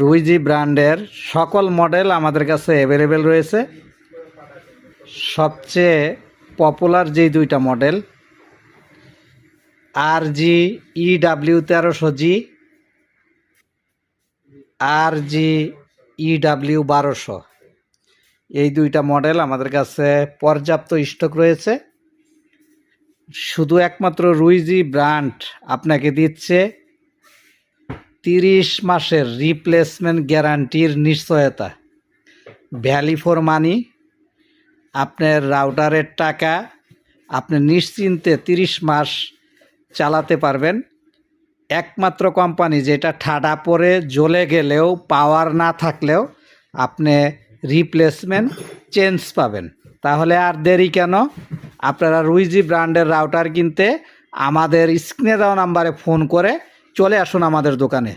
রুইজি ব্র্যান্ডের সকল মডেল আমাদের কাছে অ্যাভেলেবেল রয়েছে। সবচেয়ে পপুলার যেই দুইটা model RG EW 1300G, RG EW 1200, এই দুইটা মডেল আমাদের কাছে পর্যাপ্ত স্টক রয়েছে। শুধু একমাত্র রুইজি ব্র্যান্ড আপনাকে দিচ্ছে 30 মাসের রিপ্লেসমেন্ট গ্যারান্টির নিশ্চয়তা, ভ্যালি ফর মানি। আপনার রাউটারের টাকা আপনি নিশ্চিন্তে 30 মাস চালাতে পারবেন। একমাত্র কোম্পানি যেটা ঠাডা পরে জ্বলে গেলেও পাওয়ার না থাকলেও আপনি রিপ্লেসমেন্ট চেঞ্জ পাবেন। তাহলে আর দেরি কেন? আপনারা রুইজি ব্র্যান্ডের রাউটার কিনতে আমাদের স্ক্রিনে দেওয়া নাম্বারে ফোন করে চলে আসুন আমাদের দোকানে।